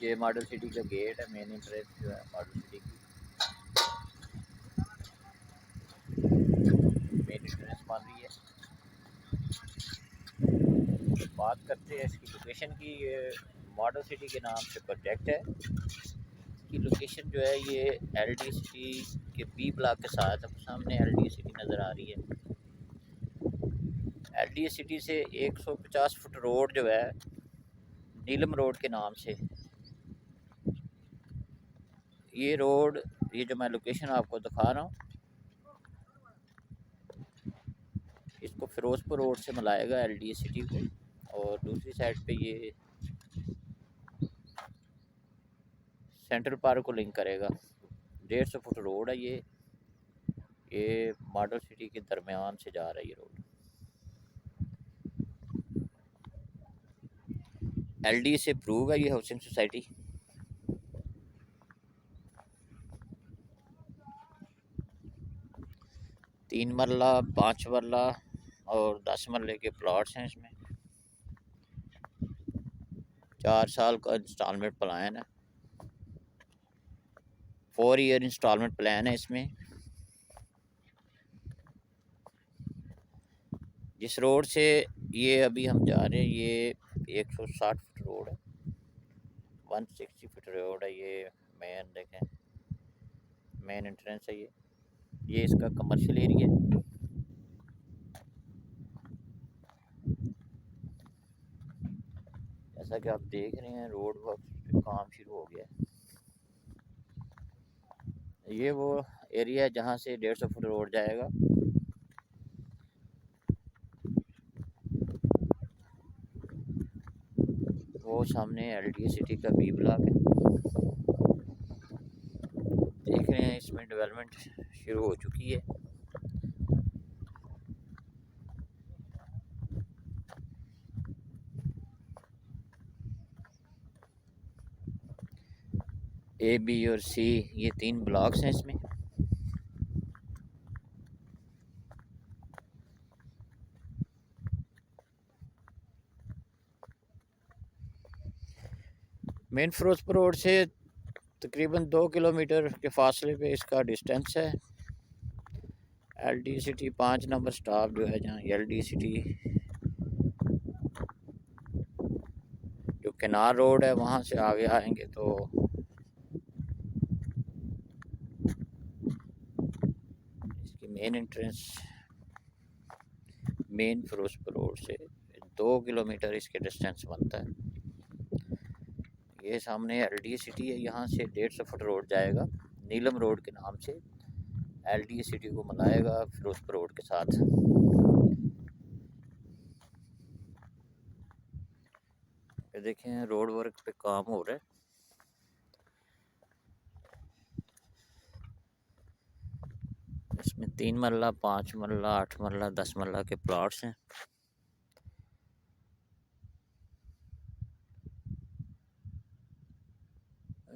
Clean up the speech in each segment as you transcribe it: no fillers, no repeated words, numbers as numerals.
ये model city का gate है, मेन एंट्रेंस जो है मॉडल सिटी की मेन एंट्रेंस बन रही है। बात करते हैं इसकी लोकेशन की। ये मॉडल सिटी के नाम से प्रोजेक्ट है। इसकी लोकेशन जो है ये एलडी सिटी के बी ब्लॉक के साथ सामने एलडी सिटी नज़र आ रही है। एलडी सिटी से 150 फुट रोड जो है नीलम रोड के नाम से, ये रोड, ये जो मैं लोकेशन आपको दिखा रहा हूँ, इसको फिरोजपुर रोड से मिलाएगा एलडी सिटी को, और दूसरी साइड पे ये सेंट्रल पार्क को लिंक करेगा। 150 फुट रोड है ये मॉडल सिटी के दरमियान से जा रहा है ये रोड। एलडी से अप्रूव है ये हाउसिंग सोसाइटी। तीन मरला, 5 मरला और 10 मरले के प्लॉट्स हैं इसमें। 4 साल का इंस्टॉलमेंट प्लान है, 4 ईयर इंस्टॉलमेंट प्लान है इसमें। जिस रोड से ये अभी हम जा रहे हैं ये 160 फुट रोड है, 160 फुट रोड है ये। मेन देखें, मेन एंट्रेंस है ये इसका कमर्शियल एरिया है। जैसा कि आप देख रहे हैं रोड वर्क पे काम शुरू हो गया है। ये वो एरिया है जहाँ से 150 फुट रोड जाएगा। वो सामने एलडी सिटी का बी ब्लॉक है। देख रहे हैं इसमें डेवलपमेंट शुरू हो चुकी है। ए, बी और सी, ये 3 ब्लॉक्स हैं इसमें। मेन फिरोजपुर रोड से तकरीबन 2 किलोमीटर के फासले पे इसका डिस्टेंस है। एलडी सिटी 5 नंबर स्टॉप जो है, जहाँ एलडी सिटी जो केनार रोड है वहाँ से आगे आएंगे तो इसकी main entrance main Firozpur road से 2 किलोमीटर इसके डिस्टेंस बनता है। ये सामने एलडी सिटी है, यहाँ से 150 फुट रोड जाएगा नीलम रोड के नाम से, एलडी सिटी को मिलाएगा फिरोजपुर रोड के साथ। ये देखें रोड वर्क पे काम हो रहा है। इसमें 3 मरला, 5 मरला, 8 मरला, 10 मरला के प्लॉट्स हैं।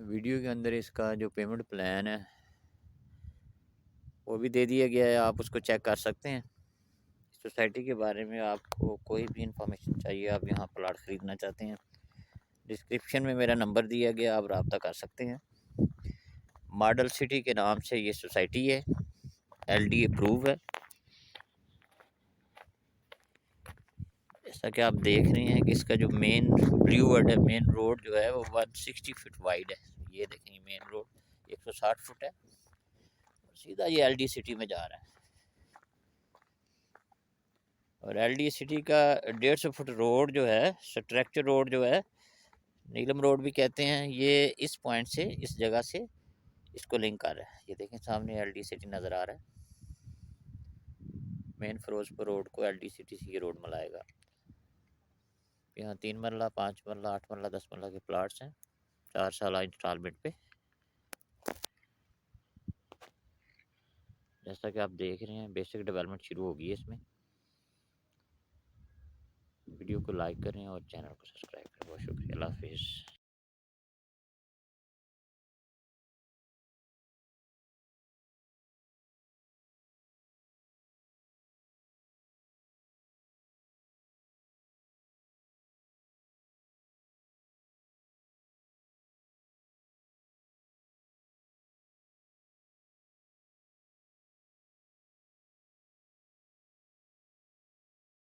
वीडियो के अंदर इसका जो पेमेंट प्लान है वो भी दे दिया गया है, आप उसको चेक कर सकते हैं। सोसाइटी के बारे में आपको कोई भी इंफॉर्मेशन चाहिए, आप यहाँ प्लाट ख़रीदना चाहते हैं, डिस्क्रिप्शन में मेरा नंबर दिया गया, आप रब्ता कर सकते हैं। मॉडल सिटी के नाम से ये सोसाइटी है, एलडी अप्रूव है। जैसा कि आप देख रहे हैं कि इसका जो मेन ब्लू वर्ड है, मेन रोड जो है वो 160 फुट वाइड है। ये देखें मेन रोड 160 फुट है, सीधा ये एलडी सिटी में जा रहा है। और एलडी सिटी का 150 फुट रोड जो है, स्ट्रक्चर रोड जो है, नीलम रोड भी कहते हैं, ये इस पॉइंट से, इस जगह से इसको लिंक कर रहा है। ये देखें सामने एलडी सिटी नज़र आ रहा है। मेन फिरोजपुर रोड को एलडी सिटी से ये रोड मिलाएगा। यहाँ 3 मरला, 5 मरला, 8 मरला, 10 मरला के प्लाट्स हैं, 4 साल इंस्टॉलमेंट पे। जैसा कि आप देख रहे हैं बेसिक डेवलपमेंट शुरू होगी है इसमें। वीडियो को लाइक करें और चैनल को सब्सक्राइब करें। बहुत शुक्रिया, अल्लाह हाफिज़।